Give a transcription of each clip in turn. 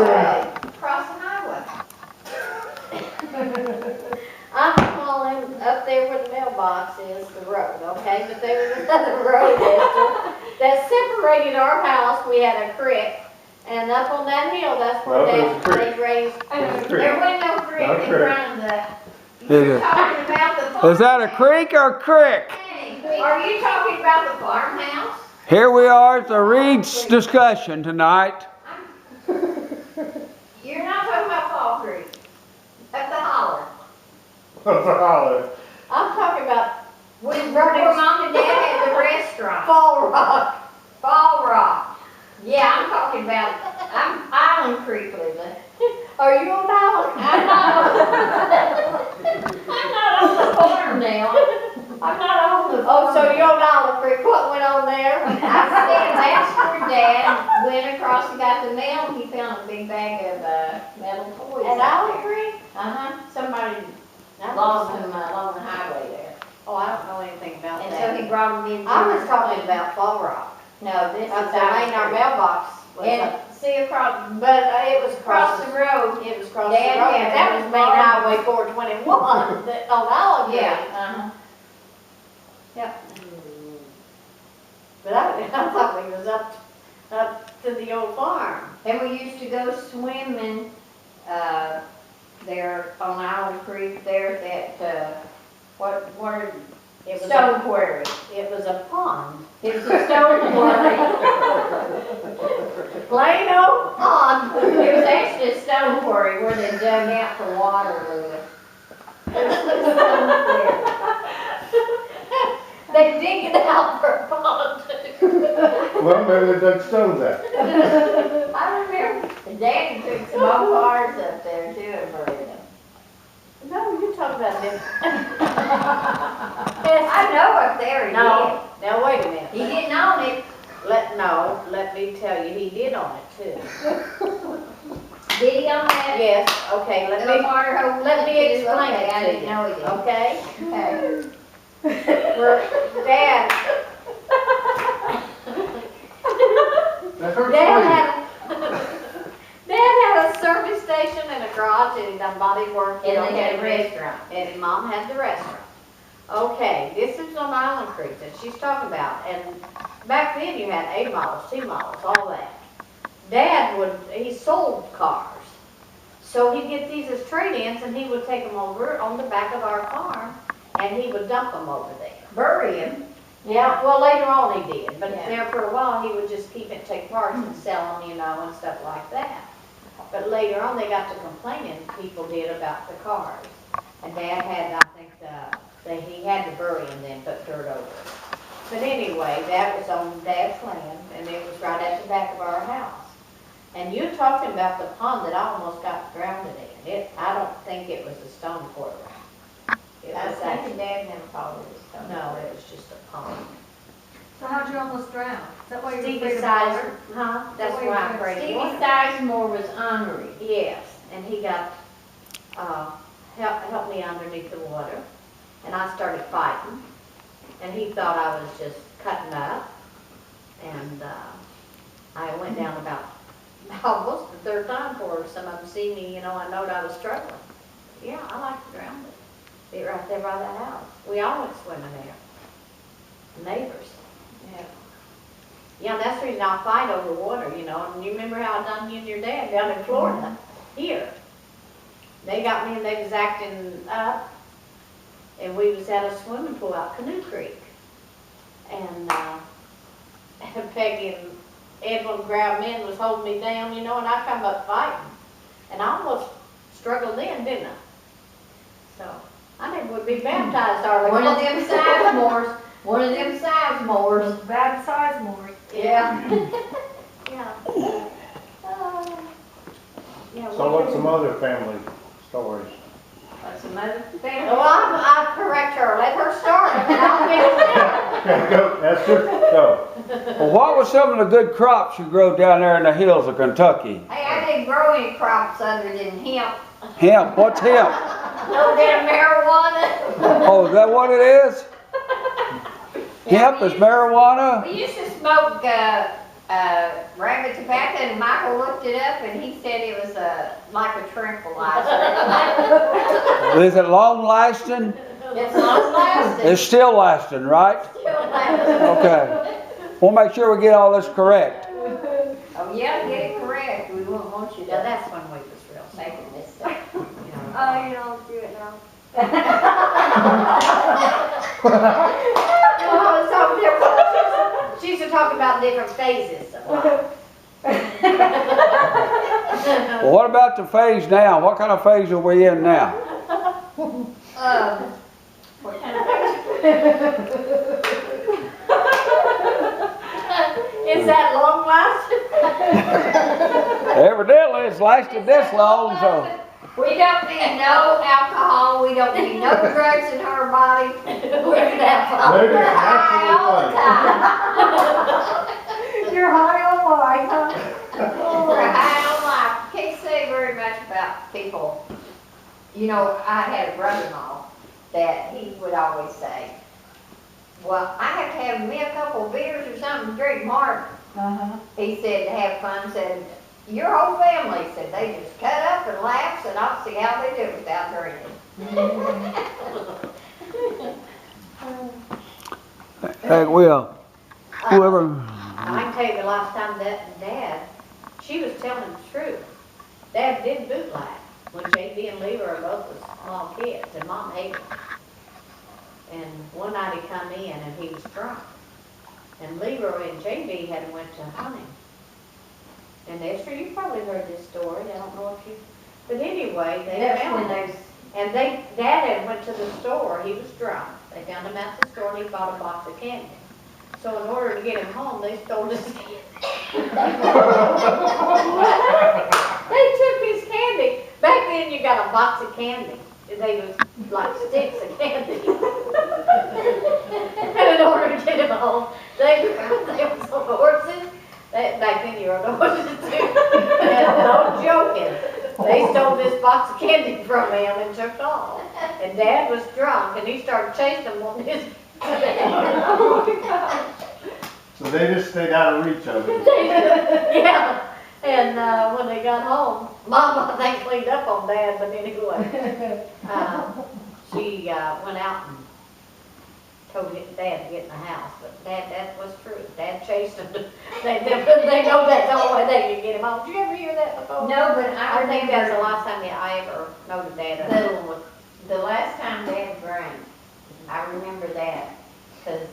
Across the highway. I'm calling up there where the mailbox is, the road, okay? But there was another road, Esther, that separated our house. We had a creek. And up on that hill, that's where they raised. There was no creek in front of the. You're talking about the farmhouse. Is that a creek or a crick? Are you talking about the farmhouse? Here we are at the Reed's discussion tonight. You're not talking about Fall Creek. At the holler. What's a holler? I'm talking about where Mom and Dad had the restaurant. Fall Rock. Fall Rock. Yeah, I'm talking about, I'm Island Creek living. Are you on Island? I'm not on the farm now. I'm not on the farm. Oh, so you're on Island Creek. What went on there? That's where Dad went across and got the mail, and he found a big bag of metal toys. At Island Creek? Somebody lost them along the highway there. Oh, I don't know anything about that. And so he brought them in. I was talking about Fall Rock. No, this is our mailbox. And see across, but it was across the road. It was across the road. Yeah, that was main highway 421 on Island Creek. Yeah. Yep. But I thought we was up to the old farm. And we used to go swimming there on Island Creek. There at it was Stone Quarry. It was a pond. It was a stone quarry. Plain old pond. It was actually a stone quarry where they dug out the water. They dig it out for a pond. Well, maybe they dug stones out. I remember Daddy took some old cars up there too and buried them. No, you're talking about this. I know up there he did. Now wait a minute. He didn't own it. Let me tell you, he did own it too. Did he own that? Yes, okay, let me explain it to you. I didn't know he did. Okay? Okay. Dad. That's her Dad had a service station and a garage, and somebody worked. And they had a restaurant. And Mom had the restaurant. Okay, this is on Island Creek that she's talking about. And back then you had A models, T models, all that. Dad he sold cars. So he'd get these as trade-ins, and he would take them over on the back of our farm, and he would dump them over there. Bury them. Yeah, well, later on he did. But there for a while, he would just keep it, take parts and sell them, and stuff like that. But later on, they got to complaining, people did, about the cars. And Dad had, I think, he had to bury them then, put dirt over it. But anyway, that was on Dad's land, and it was right at the back of our house. And you're talking about the pond that I almost got drowned in. I don't think it was a stone quarry. It was actually, Dad never called it a stone. No, it was just a pond. So how'd you almost drown? Is that why you're Stevie afraid of water? That's why I'm afraid of water. Stevie Sizemore was ornery. Yes, and he got, helped me underneath the water, and I started fighting, and he thought I was just cutting up, and I went down about almost the third time before some of them see me, I knowed I was struggling. Yeah, I like to drown it. Be right there by the house. We all went swimming there. Neighbors. Yeah. Yeah, that's the reason I'll fight over water, and you remember how I done you and your dad down in Florida, here. They got me and they was acting up, and we was at a swimming pool out Canoe Creek. And Peggy and Edwin grabbed me and was holding me down, and I come up fighting. And I almost struggled in, didn't I? So, I never would be baptized, darling. One of them Sizemores. One of them Sizemores. Bad Sizemores. Yeah. Yeah. So what's some other family stories? What's some other family? Well, I'll correct her. Let her start them, and I'll finish Go, Esther, go. Well, what was some of the good crops you grow down there in the hills of Kentucky? Hey, I didn't grow any crops other than hemp. Hemp? What's hemp? No damn marijuana. Oh, is that what it is? Hemp is marijuana? We used to smoke rabbit tobacco, and Michael looked it up, and he said it was like a tranquilizer. Is it long lasting? It's long lasting. It's still lasting, right? Still lasting. Okay. We'll make sure we get all this correct. Oh, yeah, get it correct. We won't want you to. Yeah, that's when we was real making this stuff. Oh, you don't do it now. Oh, it's so different. She used to talk about different phases of life. Well, what about the phase now? What kind of phase are we in now? What kind of phase? Is that long lasting? Evidently, it's lasted this long, so. We don't need no alcohol, we don't need no drugs in our body. We're gonna have fun. Maybe We're it's high all the time. You're high on life, huh? We're high on life. Can't say very much about people. You know, I had a brother-in-law that he would always say, well, I have to have me a couple of beers or something to drink Martin. Uh-huh. He said to have fun, said, your whole family, said they just cut up and laugh, and I'll see how they do without drinking. Heck, well, whoever. I can tell you the last time that Dad, she was telling the truth. Dad did bootleg when JB and Lever were both was small kids, and Mom hated him. And one night he come in and he was drunk. And Lever and JB had went to hunting. And Esther, you probably heard this story. I don't know if you, but anyway, they That's found when him. And Dad had went to the store. He was drunk. They found him at the store and he bought a box of candy. So in order to get him home, they stole his candy. They took his candy. Back then, you got a box of candy. They was like sticks of candy. And in order to get him home, they was on horses. Back then, you were on horses too. And no joking. They stole this box of candy from him and took off. And Dad was drunk, and he started chasing them on his. So they just stayed out of reach of it. Yeah, and when they got home, Mom, I think, cleaned up on Dad, but anyway, she went out and told Dad to get in the house, but that was true. Dad chased him. They know that's the only way they could get him home. Did you ever hear that before? No, but I think that's the last time that I ever know that Dad had one. the last time Dad drank, I remember that, because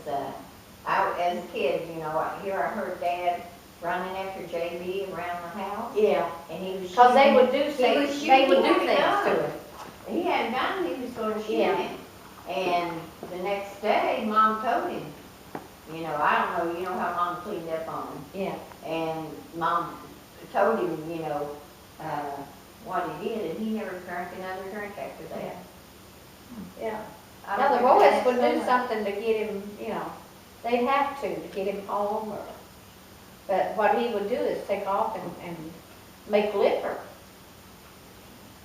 as a kid, you know, here I heard Dad running after JB around the house, Yeah, and he was because they shooting- would do he was things, shooting. they would do He had a things gun. to him. He had a gun, he was going to shoot Yeah. him. And the next day, Mom told him, you know, I don't know, you know how Mom cleaned up on him. Yeah. And Mom told him, you know, what he did, and he never drank another drink after that. Yeah. I Now, the remember boys that would so do much. something to get him, you know, they'd have to get him home, or, but what he would do is take off and make liquor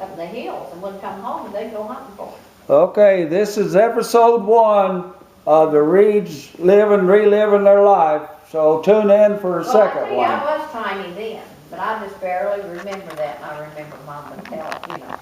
up in the hills, and would come home and they'd go hunting for him. Okay, this is episode 1 of the Reeds reliving their life. So tune in for a Well, I second tell you, one. I was tiny then, but I just barely remember that, and I remember Mom would tell, you know.